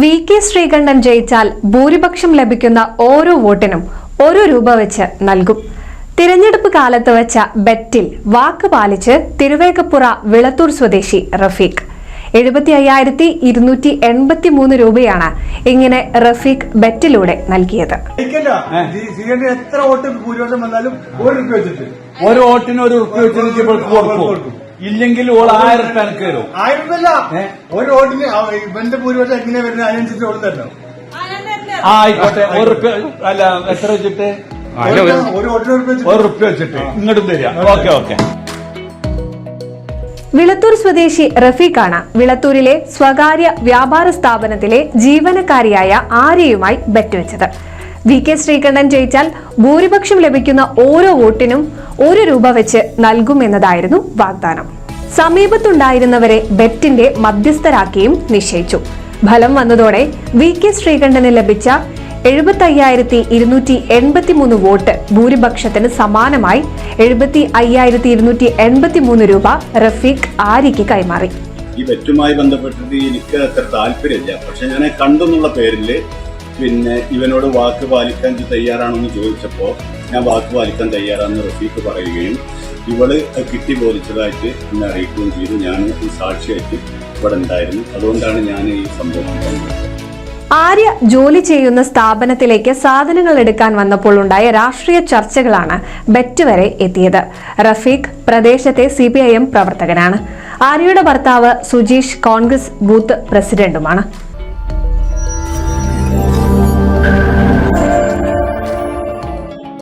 VK. Sreekandan ജയിച്ചാൽ ഭൂരിപക്ഷം ലഭിക്കുന്ന ഓരോ വോട്ടിനും ₹1 വെച്ച് നൽകും. തിരഞ്ഞെടുപ്പ് കാലത്ത് വെച്ച ബെറ്റിൽ വാക്ക് പാലിച്ച് തിരുവേഗപ്പുറ വിളത്തൂർ സ്വദേശി റഫീഖ് 75,283 രൂപയാണ് ഇങ്ങനെ റഫീഖ് ബെറ്റിലൂടെ നൽകിയത്. എത്ര വോട്ട് ഭൂരിപക്ഷം വന്നാലും ₹1 വെച്ചിട്ട് ഒരു വോട്ടിന് ₹1 വെച്ചിട്ട് ഇല്ലെങ്കിൽ ഓൾ 1000 എനിക്ക് തരും. 1000 ഒരു വോട്ടിന് ഇവന്റെ ഭൂരിപക്ഷം എങ്ങനെ വരുന്നത് അതിനനുസരിച്ച് വോട്ട് തരണം. ആയിക്കോട്ടെ. ₹1 അല്ല എത്ര വെച്ചിട്ട് ഒരു വോട്ടിന് ₹1 വെച്ചിട്ട് ഇങ്ങോട്ടും തരാം. ഓക്കെ. വിളത്തൂർ സ്വദേശി റഫീഖാണ് വിളത്തൂരിലെ സ്വകാര്യ വ്യാപാര സ്ഥാപനത്തിലെ ജീവനക്കാരിയായ ആര്യയുമായി ബെറ്റ് വെച്ചത്. വി.കെ. ശ്രീകണ്ഠൻ ജയിച്ചാൽ ഭൂരിപക്ഷം ലഭിക്കുന്ന ഓരോ വോട്ടിനും ₹1 വെച്ച് നൽകുമെന്നതായിരുന്നു വാഗ്ദാനം. സമീപത്തുണ്ടായിരുന്നവരെ ബെറ്റിന്റെ മധ്യസ്ഥരാക്കിയും നിശ്ചയിച്ചു. ഫലം വന്നതോടെ വി.കെ. ശ്രീകണ്ഠന് ലഭിച്ച 75,283 വോട്ട് ഭൂരിപക്ഷത്തിന് സമാനമായി 75,283 രൂപ റഫീഖ് ആര്യയ്ക്ക് കൈമാറി. ഈ ബെറ്റുമായി ബന്ധപ്പെട്ടിട്ട് എനിക്ക് അത്ര താല്പര്യമില്ല. പക്ഷെ ഞാൻ കണ്ടെന്നുള്ള പേരില് ഇവനോട് വാക്ക് പാലിക്കാൻ തയ്യാറാണെന്ന് ചോദിച്ചപ്പോൾ ഞാൻ വാക്ക് പാലിക്കാൻ തയ്യാറാണെന്ന് റഫീഖ് പറയുകയും ഇവള് കിട്ടി ബോധിച്ചതായിട്ട് എന്നെ അറിയിക്കുകയും ചെയ്തു. ഞാൻ ഈ സാക്ഷിയായിട്ട് ഇവിടെ ഉണ്ടായിരുന്നു. അതുകൊണ്ടാണ് ഞാൻ ഈ സംഭവം പറഞ്ഞത്. ആര്യ ജോലി ചെയ്യുന്ന സ്ഥാപനത്തിലേക്ക് സാധനങ്ങൾ എടുക്കാൻ വന്നപ്പോൾ ഉണ്ടായ രാഷ്ട്രീയ ചർച്ചകളാണ് ബെറ്റ് വരെ എത്തിയത്. റഫീഖ് പ്രദേശത്തെ CPIM പ്രവർത്തകനാണ്. ആര്യയുടെ ഭർത്താവ് സുജീഷ് കോൺഗ്രസ് ബൂത്ത് പ്രസിഡന്റുമാണ്.